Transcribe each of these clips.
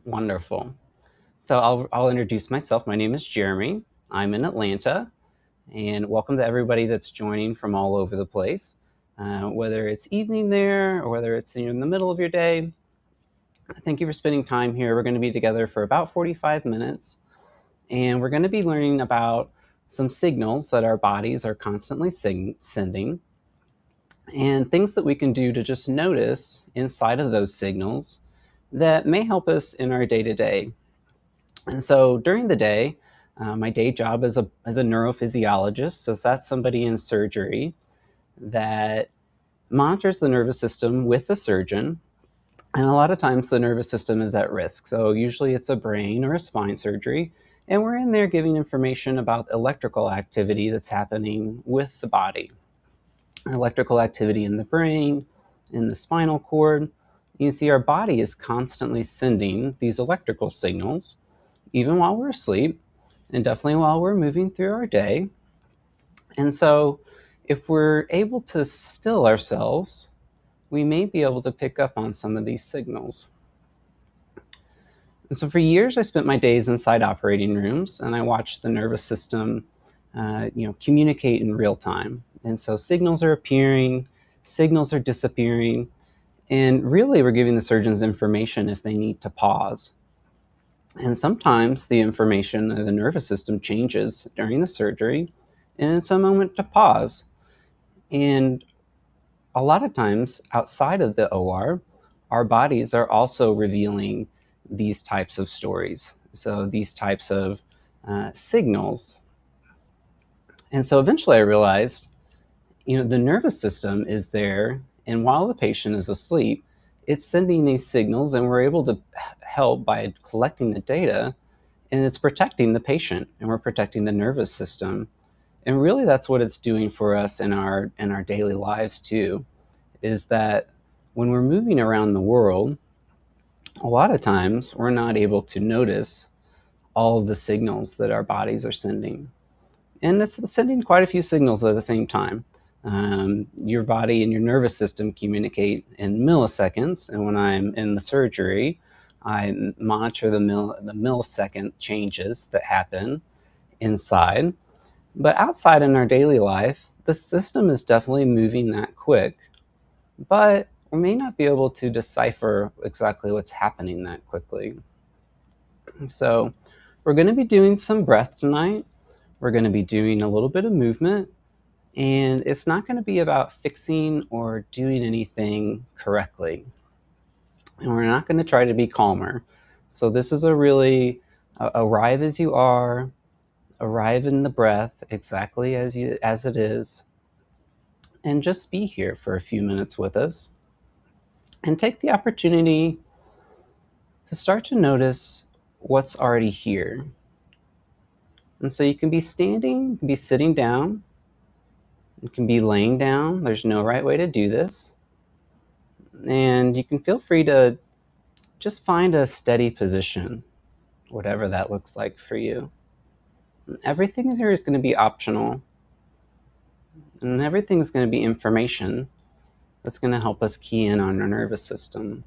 Wonderful. So I'll introduce myself. My name is Jeremy. I'm in Atlanta, and welcome to everybody that's joining from all over the place. Whether it's evening there or whether it's in the middle of your day, thank you for spending time here. We're going to be together for about 45 minutes, and we're going to be learning about some signals that our bodies are constantly sending, and things that we can do to just notice inside of those signals that may help us in our day to day. And so during the day, my day job as a neurophysiologist, so that's somebody in surgery that monitors the nervous system with the surgeon. And a lot of times the nervous system is at risk. So usually it's a brain or a spine surgery. And we're in there giving information about electrical activity that's happening with the body. Electrical activity in the brain, in the spinal cord. You see our body is constantly sending these electrical signals even while we're asleep, and definitely while we're moving through our day. And so, if we're able to still ourselves, we may be able to pick up on some of these signals. And so, for years, I spent my days inside operating rooms, and I watched the nervous system, communicate in real time. And so, signals are appearing, signals are disappearing, and really, we're giving the surgeons information if they need to pause. And sometimes the information of the nervous system changes during the surgery, and it's a moment to pause. And a lot of times outside of the OR, our bodies are also revealing these types of stories. So these types of signals. And so eventually I realized, the nervous system is there, and while the patient is asleep, it's sending these signals, and we're able to help by collecting the data, and it's protecting the patient, and we're protecting the nervous system. And really that's what it's doing for us in our daily lives too, is that when we're moving around the world, a lot of times we're not able to notice all of the signals that our bodies are sending. And it's sending quite a few signals at the same time. Your body and your nervous system communicate in milliseconds, and when I'm in the surgery, I monitor the millisecond changes that happen inside. But outside in our daily life, the system is definitely moving that quick, but we may not be able to decipher exactly what's happening that quickly. So we're going to be doing some breath tonight. We're going to be doing a little bit of movement, and it's not going to be about fixing or doing anything correctly. And we're not going to try to be calmer. So this is a really arrive as you are, arrive in the breath exactly as it is, and just be here for a few minutes with us. And take the opportunity to start to notice what's already here. And so you can be standing, you can be sitting down, you can be laying down. There's no right way to do this. And you can feel free to just find a steady position, whatever that looks like for you. Everything here is going to be optional, and everything's going to be information that's going to help us key in on our nervous system.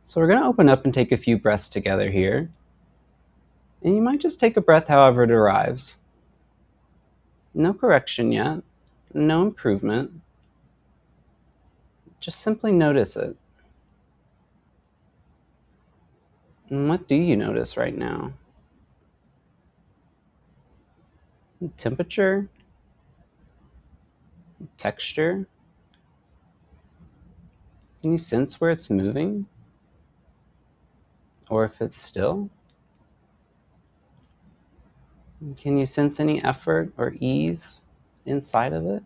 So we're going to open up and take a few breaths together here. And you might just take a breath however it arrives. No correction yet, no improvement. Just simply notice it. And what do you notice right now? Temperature? Texture? Can you sense where it's moving? Or if it's still? Can you sense any effort or ease inside of it?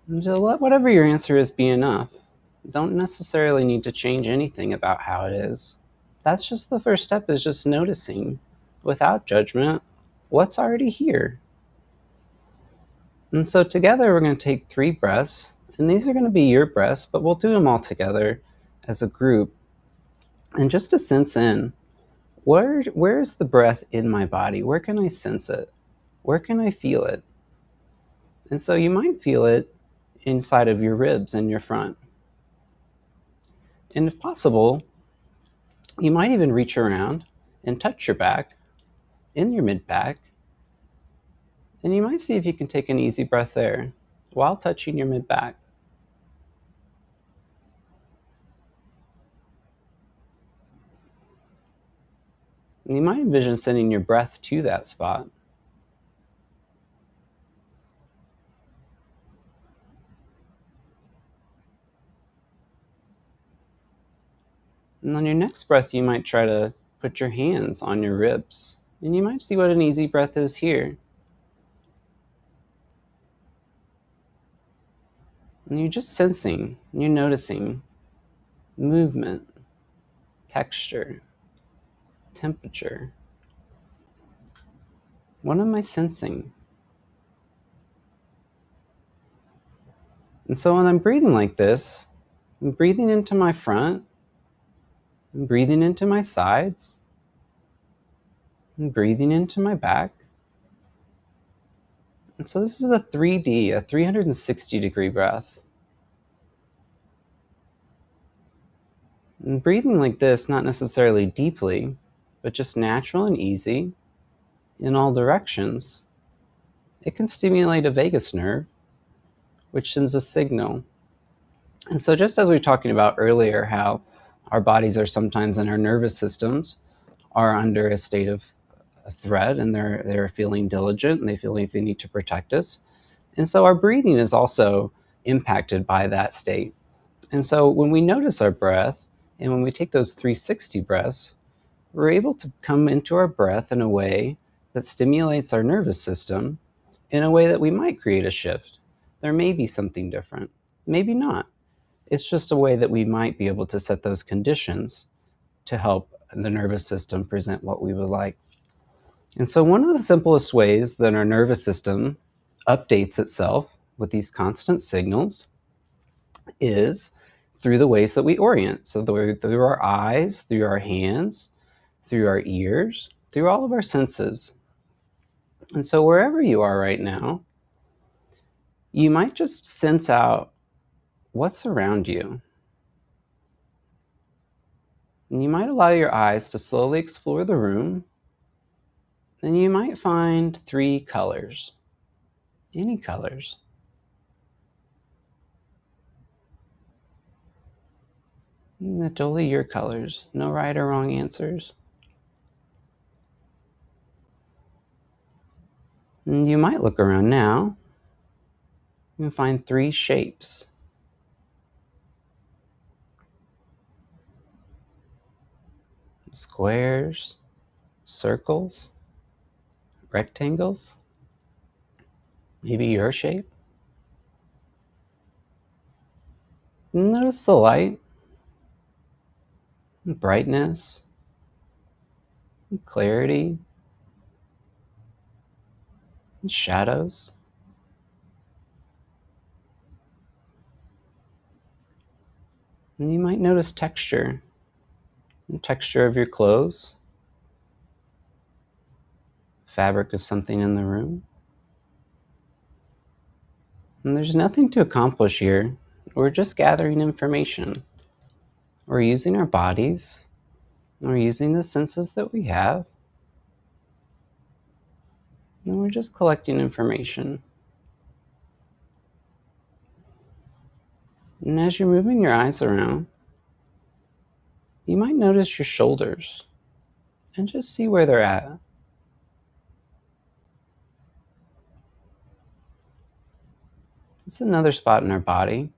And just let whatever your answer is be enough. Don't necessarily need to change anything about how it is. That's just the first step, is just noticing without judgment what's already here. And so together we're going to take 3 breaths, and these are going to be your breaths, but we'll do them all together as a group. And just to sense in, where's the breath in my body? Where can I sense it? Where can I feel it? And so you might feel it inside of your ribs in your front. And if possible, you might even reach around and touch your back in your mid-back, and you might see if you can take an easy breath there while touching your mid-back. And you might envision sending your breath to that spot. And on your next breath, you might try to put your hands on your ribs, and you might see what an easy breath is here. And you're just sensing, you're noticing movement, texture, temperature. What am I sensing? And so when I'm breathing like this, I'm breathing into my front, I'm breathing into my sides, I'm breathing into my back. And so this is a 3D, a 360-degree breath. And breathing like this, not necessarily deeply, but just natural and easy in all directions, it can stimulate a vagus nerve, which sends a signal. And so just as we were talking about earlier, how our bodies are sometimes and our nervous systems are under a state of a threat, and they're feeling diligent and they feel like they need to protect us. And so our breathing is also impacted by that state. And so when we notice our breath and when we take those 360 breaths, we're able to come into our breath in a way that stimulates our nervous system in a way that we might create a shift. There may be something different, maybe not. It's just a way that we might be able to set those conditions to help the nervous system present what we would like. And so one of the simplest ways that our nervous system updates itself with these constant signals is through the ways that we orient. So through our eyes, through our hands, through our ears, through all of our senses. And so wherever you are right now, you might just sense out what's around you. And you might allow your eyes to slowly explore the room, and you might find 3 colors, any colors. They're totally your colors, no right or wrong answers. And you might look around now and find 3 shapes. Squares, circles, rectangles, maybe your shape. Notice the light, brightness, clarity, and shadows. And you might notice texture, the texture of your clothes, fabric of something in the room. And there's nothing to accomplish here. We're just gathering information. We're using our bodies, and we're using the senses that we have, and we're just collecting information. And as you're moving your eyes around, you might notice your shoulders and just see where they're at. It's another spot in our body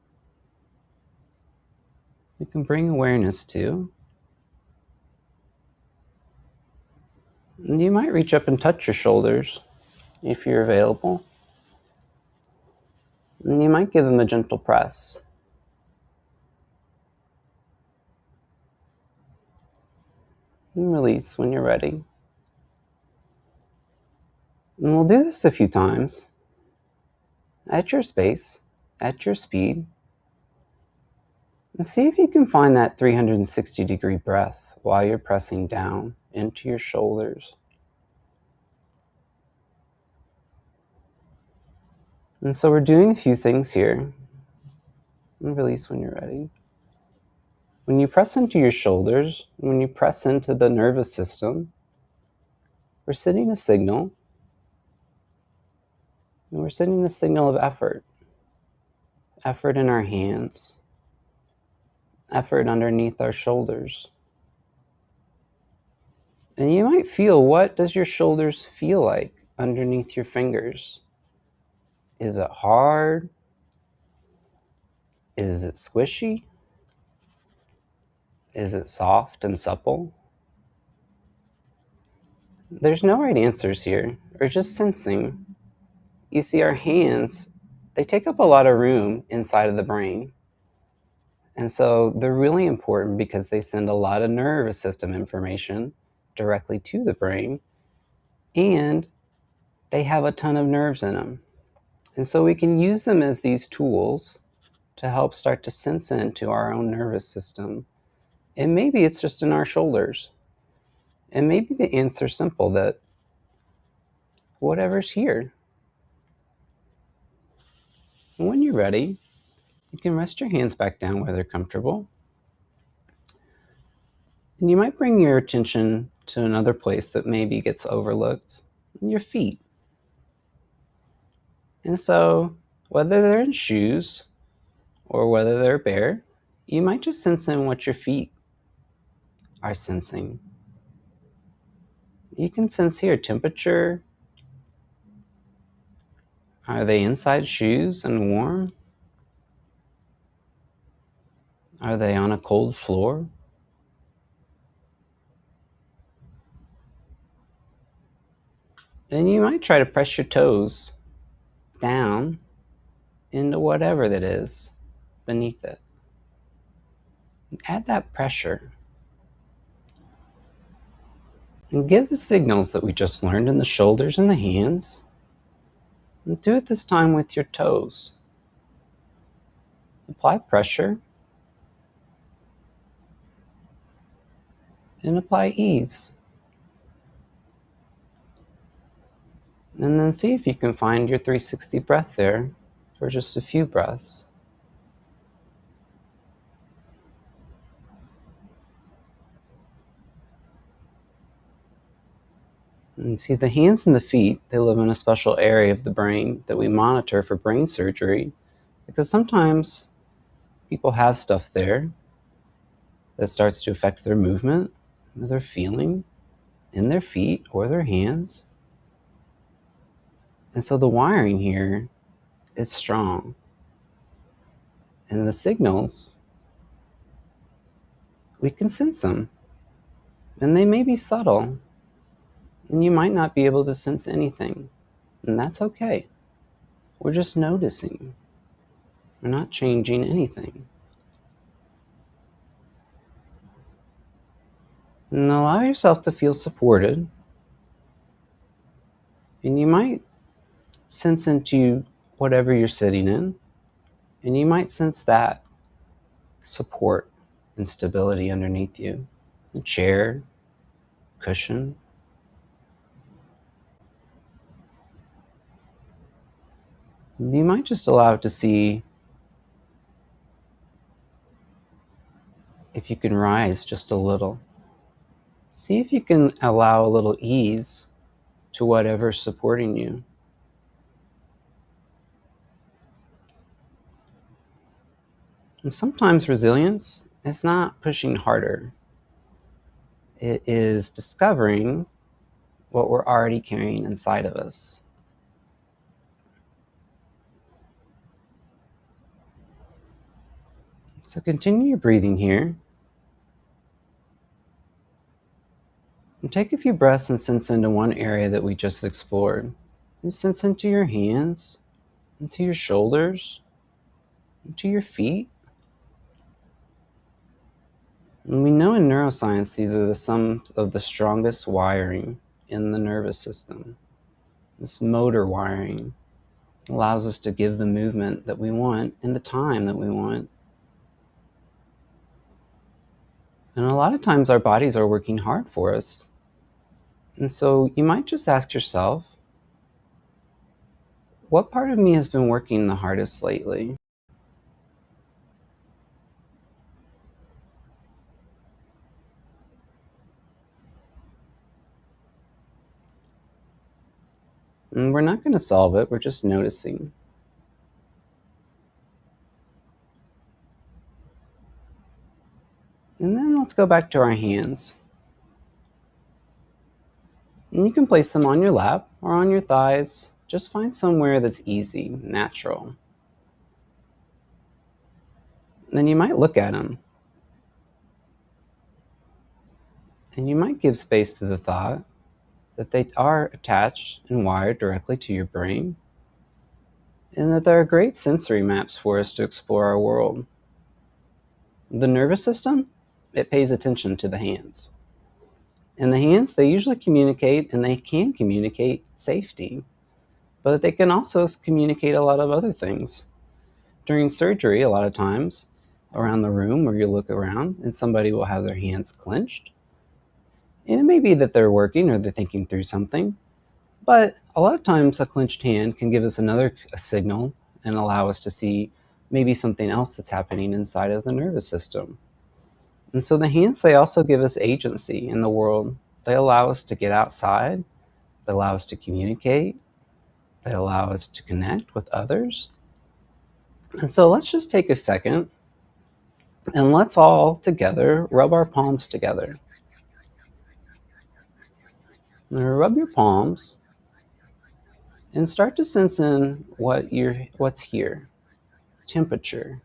we can bring awareness to. And you might reach up and touch your shoulders if you're available. And you might give them a gentle press. And release when you're ready. And we'll do this a few times at your space, at your speed. And see if you can find that 360-degree breath while you're pressing down into your shoulders. And so we're doing a few things here. And release when you're ready. When you press into your shoulders, when you press into the nervous system, we're sending a signal, and we're sending a signal of effort. Effort in our hands, effort underneath our shoulders. And you might feel, what does your shoulders feel like underneath your fingers? Is it hard? Is it squishy? Is it soft and supple? There's no right answers here. We're just sensing. You see, our hands, they take up a lot of room inside of the brain. And so they're really important because they send a lot of nervous system information directly to the brain, and they have a ton of nerves in them. And so we can use them as these tools to help start to sense into our own nervous system. And maybe it's just in our shoulders. And maybe the answer's simple, that whatever's here. And when you're ready, you can rest your hands back down where they're comfortable. And you might bring your attention to another place that maybe gets overlooked, your feet. And so, whether they're in shoes or whether they're bare, you might just sense in what your feet are sensing. You can sense here temperature. Are they inside shoes and warm? Are they on a cold floor? And you might try to press your toes down into whatever that is beneath it. Add that pressure. And give the signals that we just learned in the shoulders and the hands. And do it this time with your toes. Apply pressure. And apply ease. And then see if you can find your 360 breath there for just a few breaths. And see, the hands and the feet, they live in a special area of the brain that we monitor for brain surgery, because sometimes people have stuff there that starts to affect their movement, their feeling in their feet or their hands. And so the wiring here is strong. And the signals, we can sense them. And they may be subtle. And you might not be able to sense anything. And that's okay. We're just noticing. We're not changing anything. And allow yourself to feel supported. And you might sense into whatever you're sitting in. And you might sense that support and stability underneath you. A chair, cushion. You might just allow it to see if you can rise just a little. See if you can allow a little ease to whatever's supporting you. And sometimes resilience is not pushing harder. It is discovering what we're already carrying inside of us. So continue your breathing here. And take a few breaths and sense into one area that we just explored. And sense into your hands, into your shoulders, into your feet. And we know in neuroscience these are some of the strongest wiring in the nervous system. This motor wiring allows us to give the movement that we want in the time that we want. And a lot of times our bodies are working hard for us. And so you might just ask yourself, what part of me has been working the hardest lately? And we're not going to solve it, we're just noticing. And then let's go back to our hands. And you can place them on your lap or on your thighs. Just find somewhere that's easy, natural. And then you might look at them. And you might give space to the thought that they are attached and wired directly to your brain, and that there are great sensory maps for us to explore our world. The nervous system, it pays attention to the hands. And the hands, they usually communicate, and they can communicate safety, but they can also communicate a lot of other things. During surgery, a lot of times, around the room where you look around and somebody will have their hands clenched, and it may be that they're working or they're thinking through something, but a lot of times a clenched hand can give us another signal and allow us to see maybe something else that's happening inside of the nervous system. And so the hands, they also give us agency in the world. They allow us to get outside, they allow us to communicate, they allow us to connect with others. And so let's just take a second and let's all together rub our palms together. Now rub your palms and start to sense in what's here. Temperature,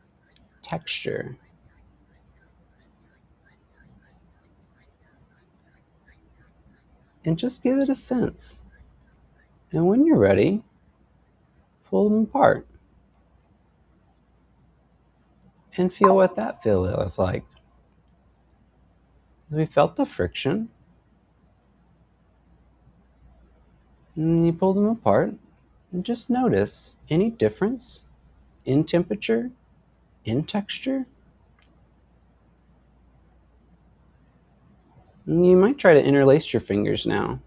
texture. And just give it a sense. And when you're ready, pull them apart and feel what that feel is like. We felt the friction, and you pull them apart and just notice any difference in temperature, in texture. And you might try to interlace your fingers now.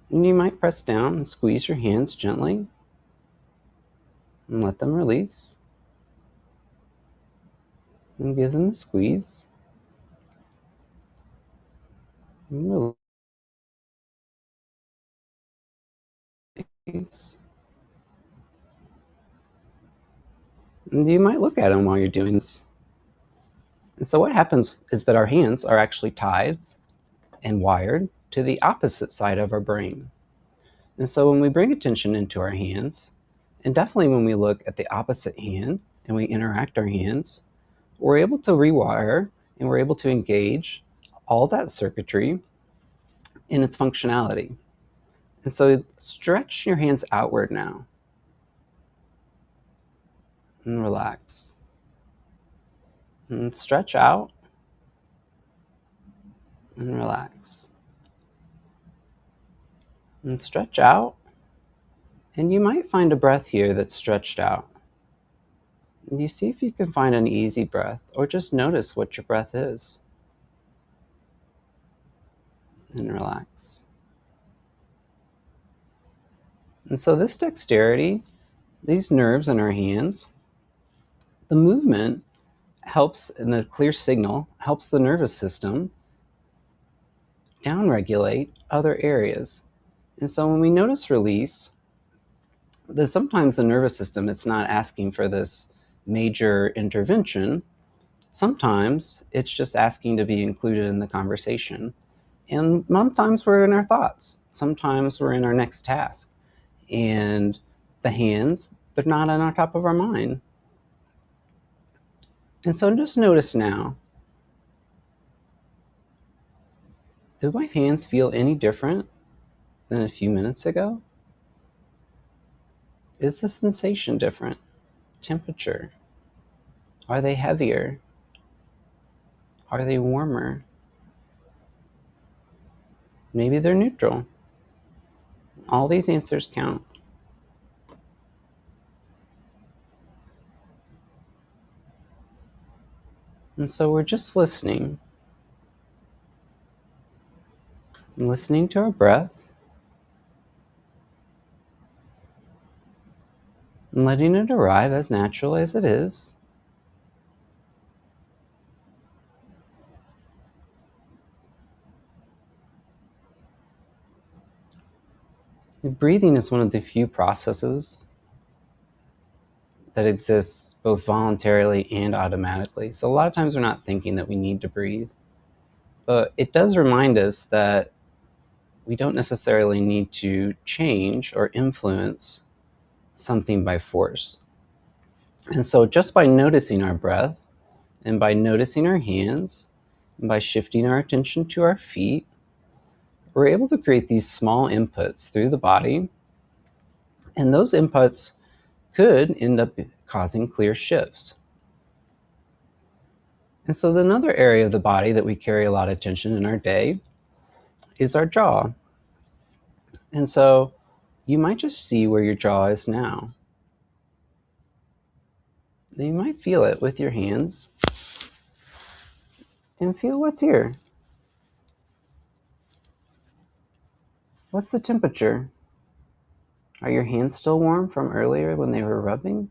And you might press down and squeeze your hands gently and let them release. And give them a squeeze. And release. And you might look at them while you're doing this. And so what happens is that our hands are actually tied and wired to the opposite side of our brain. And so when we bring attention into our hands, and definitely when we look at the opposite hand and we interact our hands, we're able to rewire and we're able to engage all that circuitry in its functionality. And so stretch your hands outward now and relax. And stretch out and relax. And stretch out. And you might find a breath here that's stretched out. And you see if you can find an easy breath, or just notice what your breath is. And relax. And so this dexterity, these nerves in our hands, the movement helps, and the clear signal helps the nervous system downregulate other areas. And so when we notice release, that sometimes the nervous system, it's not asking for this major intervention. Sometimes it's just asking to be included in the conversation. And sometimes we're in our thoughts. Sometimes we're in our next task. And the hands, they're not on top of our mind. And so just notice now, do my hands feel any different than a few minutes ago? Is the sensation different? Temperature? Are they heavier? Are they warmer? Maybe they're neutral. All these answers count. And so we're just listening to our breath, and letting it arrive as natural as it is. breathing is one of the few processes that exists both voluntarily and automatically. So a lot of times we're not thinking that we need to breathe. But it does remind us that we don't necessarily need to change or influence something by force. And so just by noticing our breath and by noticing our hands and by shifting our attention to our feet, we're able to create these small inputs through the body. And those inputs could end up causing clear shifts. And so another area of the body that we carry a lot of attention in our day is our jaw. And so you might just see where your jaw is now. You might feel it with your hands and feel what's here. What's the temperature? Are your hands still warm from earlier when they were rubbing?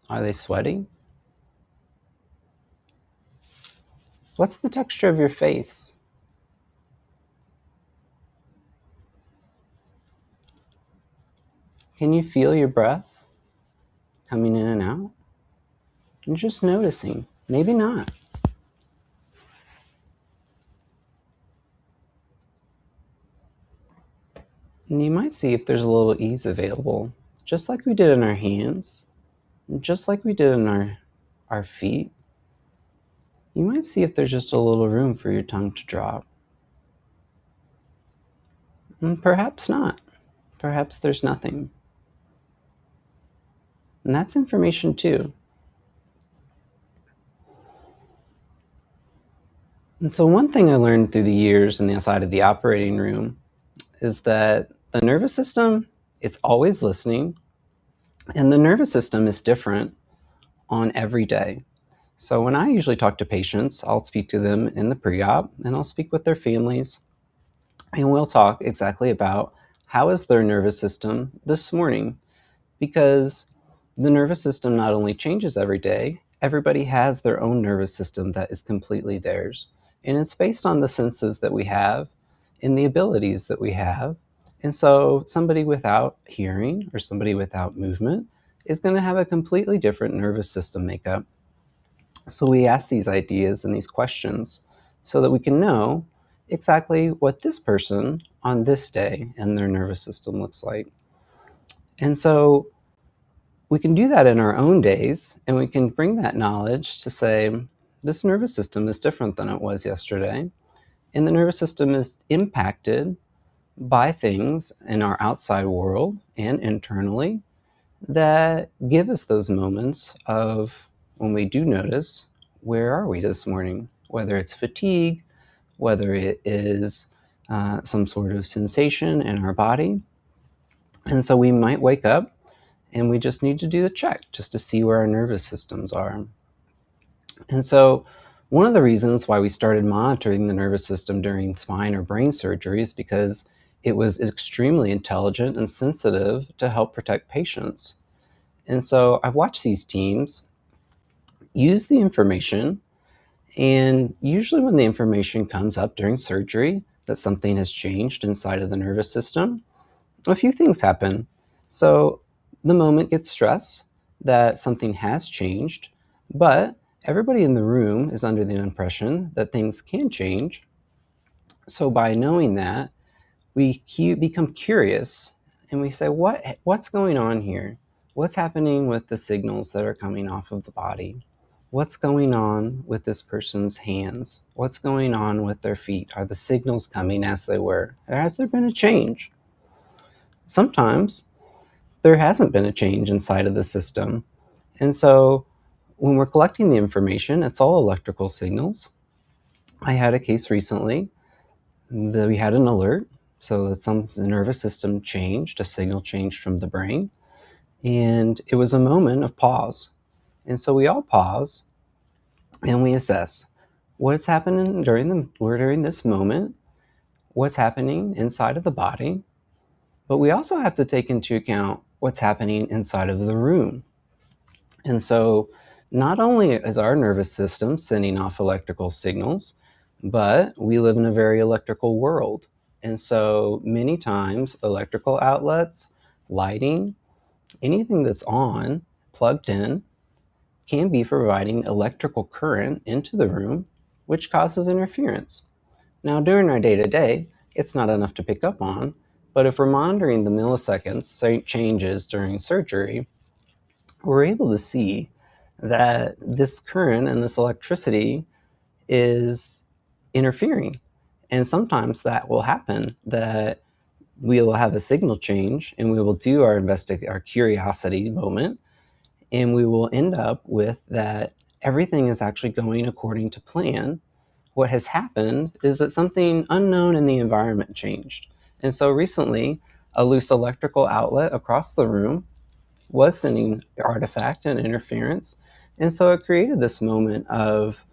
Are they sweaty? What's the texture of your face? Can you feel your breath coming in and out? And just noticing, maybe not. And you might see if there's a little ease available, just like we did in our hands, just like we did in our feet. You might see if there's just a little room for your tongue to drop. And perhaps not. Perhaps there's nothing. And that's information too. And so one thing I learned through the years in the outside of the operating room is that the nervous system, it's always listening, and the nervous system is different on every day. So when I usually talk to patients, I'll speak to them in the pre-op, and I'll speak with their families, and we'll talk exactly about how is their nervous system this morning, because the nervous system not only changes every day, everybody has their own nervous system that is completely theirs. And it's based on the senses that we have and the abilities that we have. And so somebody without hearing or somebody without movement is going to have a completely different nervous system makeup. So we ask these ideas and these questions so that we can know exactly what this person on this day and their nervous system looks like. And so we can do that in our own days, and we can bring that knowledge to say, this nervous system is different than it was yesterday, and the nervous system is impacted by things in our outside world and internally that give us those moments of when we do notice, where are we this morning? Whether it's fatigue, whether it is some sort of sensation in our body. And so we might wake up and we just need to do the check just to see where our nervous systems are. And so one of the reasons why we started monitoring the nervous system during spine or brain surgery is because it was extremely intelligent and sensitive to help protect patients. And so I've watched these teams use the information, and usually when the information comes up during surgery that something has changed inside of the nervous system, a few things happen. So the moment gets stressed that something has changed, but everybody in the room is under the impression that things can change. So by knowing that, we become curious and we say, what's going on here? What's happening with the signals that are coming off of the body? What's going on with this person's hands? What's going on with their feet? Are the signals coming as they were? Or has there been a change? Sometimes there hasn't been a change inside of the system. And so when we're collecting the information, it's all electrical signals. I had a case recently that we had an alert, so that some nervous system changed, a signal changed from the brain, and it was a moment of pause. And so we all pause and we assess what's happening during this moment, what's happening inside of the body, but we also have to take into account what's happening inside of the room. And so not only is our nervous system sending off electrical signals, but we live in a very electrical world. And so many times electrical outlets, lighting, anything that's on, plugged in, can be providing electrical current into the room, which causes interference. Now, during our day-to-day, it's not enough to pick up on, but if we're monitoring the milliseconds changes during surgery, we're able to see that this current and this electricity is interfering. And sometimes that will happen, that we will have a signal change and we will do our curiosity moment, and we will end up with that everything is actually going according to plan. What has happened is that something unknown in the environment changed. And so recently, a loose electrical outlet across the room was sending artifact and interference. And so it created this moment of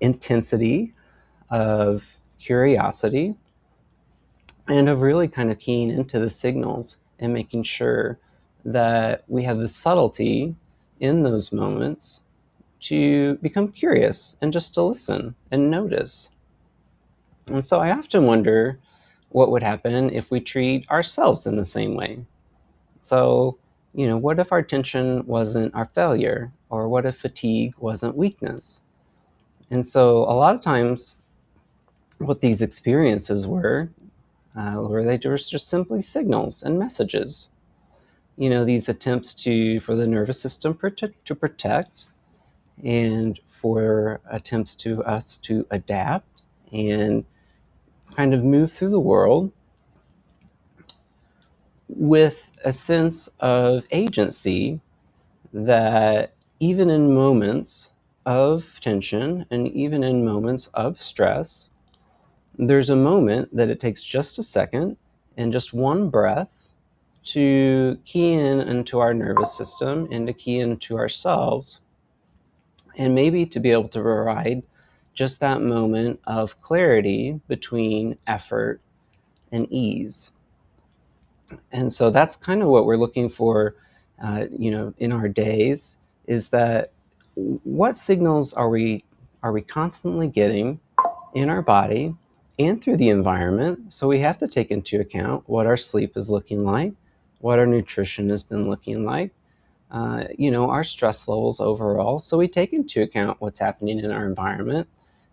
intensity, of curiosity, and of really kind of keying into the signals and making sure that we have the subtlety in those moments to become curious and just to listen and notice. And so I often wonder what would happen if we treat ourselves in the same way. So, what if our tension wasn't our failure? Or what if fatigue wasn't weakness? And so a lot of times, what these experiences were they just simply signals and messages. These attempts for the nervous system to protect, and for attempts to us to adapt and kind of move through the world with a sense of agency, that even in moments of tension and even in moments of stress, there's a moment that it takes just a second and just one breath to key in into our nervous system and to key into ourselves, and maybe to be able to provide just that moment of clarity between effort and ease. And so that's kind of what we're looking for, in our days, is that what signals are we constantly getting in our body and through the environment? So we have to take into account what our sleep is looking like, what our nutrition has been looking like, our stress levels overall. So we take into account what's happening in our environment,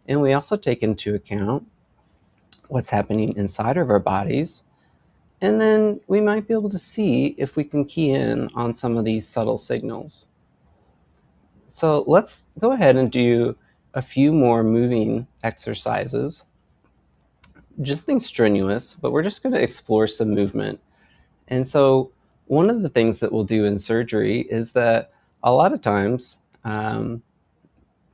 and we also take into account what's happening inside of our bodies. And then we might be able to see if we can key in on some of these subtle signals. So let's go ahead and do a few more moving exercises. Just things strenuous, but we're just going to explore some movement. And so one of the things that we'll do in surgery is that a lot of times,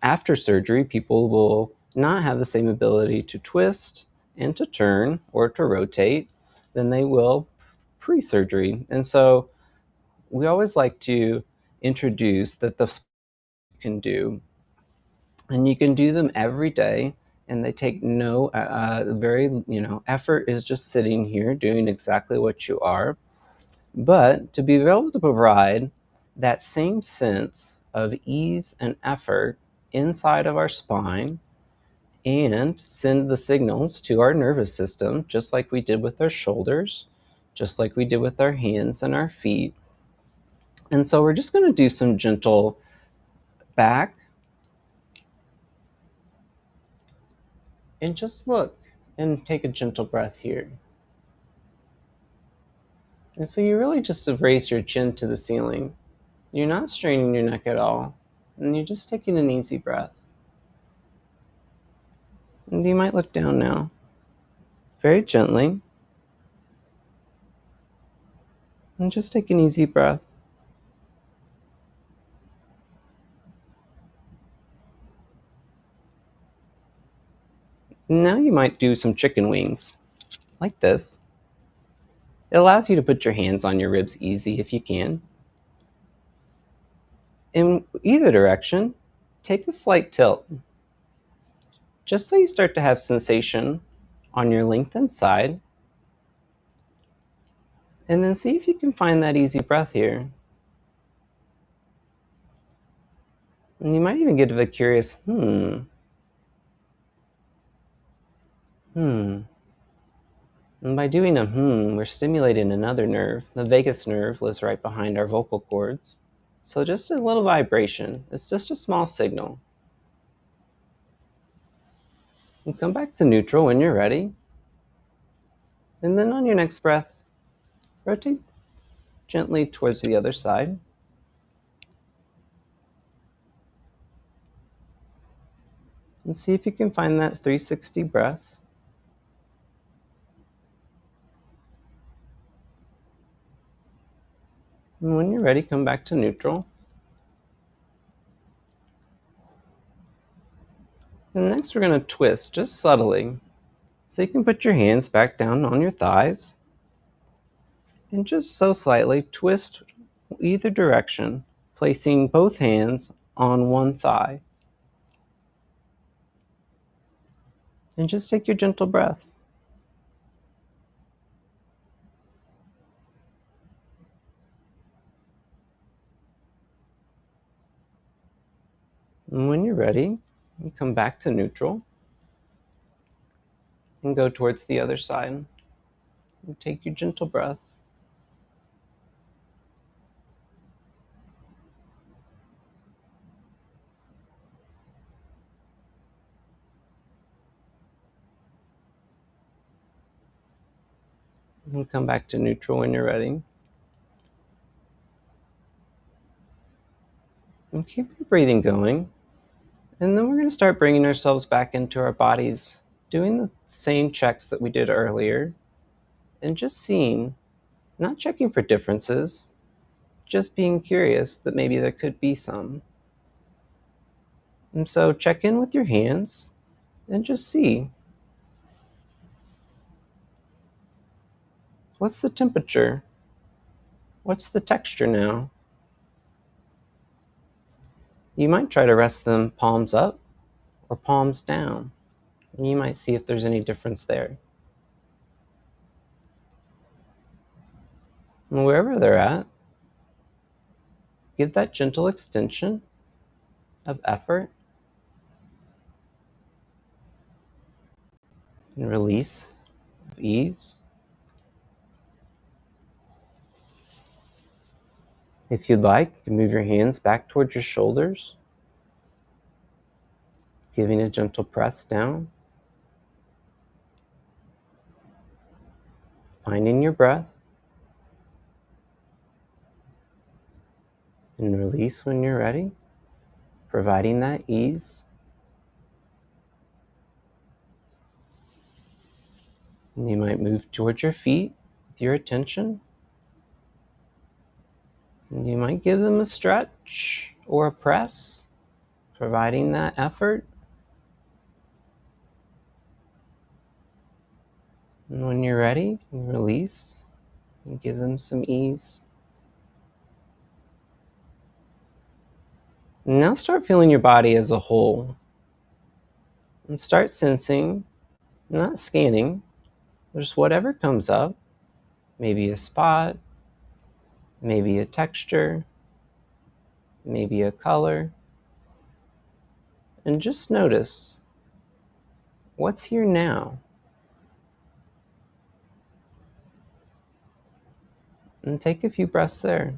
after surgery, people will not have the same ability to twist and to turn or to rotate than they will pre-surgery. And so we always like to introduce that the can do, and you can do them every day, and they take no very effort, is just sitting here doing exactly what you are. But to be able to provide that same sense of ease and effort inside of our spine and send the signals to our nervous system, just like we did with our shoulders, just like we did with our hands and our feet. And so we're just going to do some gentle back, and just look and take a gentle breath here. And so you really just have raised your chin to the ceiling. You're not straining your neck at all, and you're just taking an easy breath. And you might look down now, very gently, and just take an easy breath. And now you might do some chicken wings, like this. It allows you to put your hands on your ribs easy if you can. In either direction, take a slight tilt, just so you start to have sensation on your lengthened side. And then see if you can find that easy breath here. And you might even get a curious, hmm. And by doing a we're stimulating another nerve. The vagus nerve lives right behind our vocal cords. So just a little vibration. It's just a small signal. And come back to neutral when you're ready. And then on your next breath, rotate gently towards the other side. And see if you can find that 360 breath. And when you're ready, come back to neutral. And next we're going to twist just subtly. So you can put your hands back down on your thighs and just so slightly twist either direction, placing both hands on one thigh. And just take your gentle breath. And when you're ready, you come back to neutral and go towards the other side. And take your gentle breath. And come back to neutral when you're ready. And keep your breathing going. And then we're going to start bringing ourselves back into our bodies, doing the same checks that we did earlier, and just seeing, not checking for differences, just being curious that maybe there could be some. And so check in with your hands and just see. What's the temperature? What's the texture now? You might try to rest them palms up or palms down. And you might see if there's any difference there. And wherever they're at, give that gentle extension of effort and release of ease. If you'd like, you can move your hands back towards your shoulders, giving a gentle press down, finding your breath, and release when you're ready, providing that ease. And you might move towards your feet with your attention. And you might give them a stretch or a press, providing that effort. And when you're ready, release and give them some ease. And now start feeling your body as a whole. And start sensing, not scanning, just whatever comes up. Maybe a spot, maybe a texture, maybe a color. And just notice, what's here now? And take a few breaths there.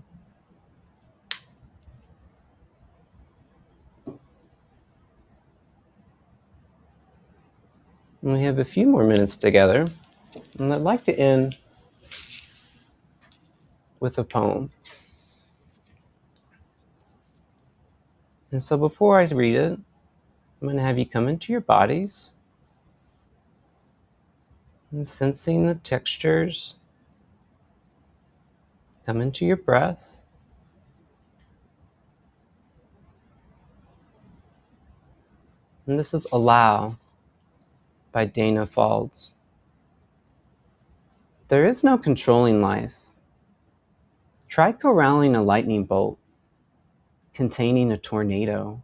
And we have a few more minutes together. And I'd like to end with a poem. And so before I read it, I'm going to have you come into your bodies and sensing the textures. Come into your breath. And this is Allow by Dana Falds. There is no controlling life. Try corralling a lightning bolt containing a tornado.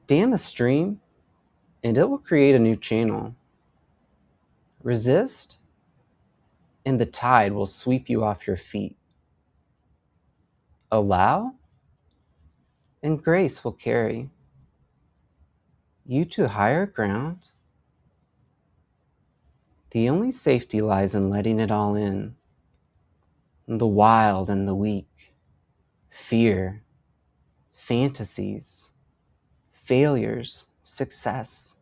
Dam a stream, and it will create a new channel. Resist, and the tide will sweep you off your feet. Allow, and grace will carry you to higher ground, The only safety lies in letting it all in. The wild and the weak, fear, fantasies, failures, success.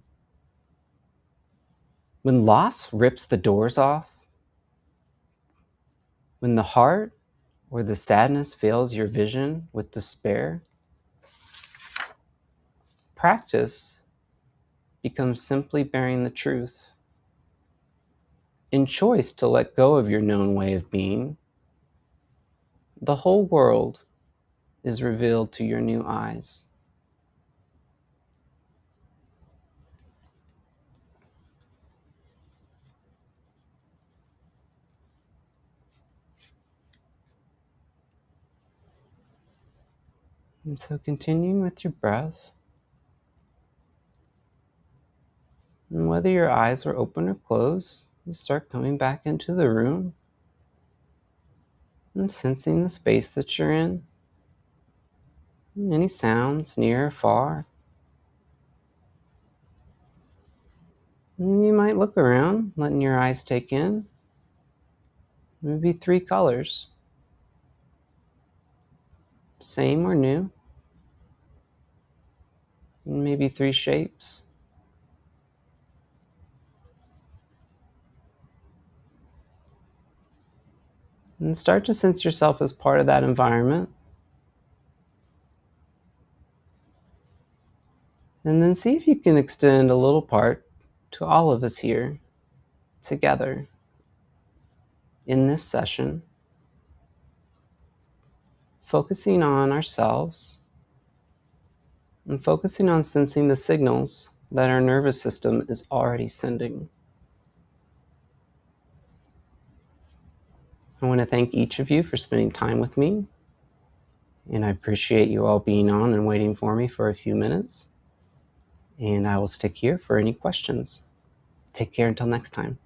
When loss rips the doors off, when the heart or the sadness fails your vision with despair, practice becomes simply bearing the truth. In choice to let go of your known way of being, the whole world is revealed to your new eyes. And so continuing with your breath, and whether your eyes are open or closed, you start coming back into the room and sensing the space that you're in. Any sounds near or far. And you might look around, letting your eyes take in maybe 3 colors, same or new, and maybe 3 shapes. And start to sense yourself as part of that environment. And then see if you can extend a little part to all of us here together in this session, focusing on ourselves and focusing on sensing the signals that our nervous system is already sending. I want to thank each of you for spending time with me, and I appreciate you all being on and waiting for me for a few minutes. And I will stick here for any questions. Take care until next time.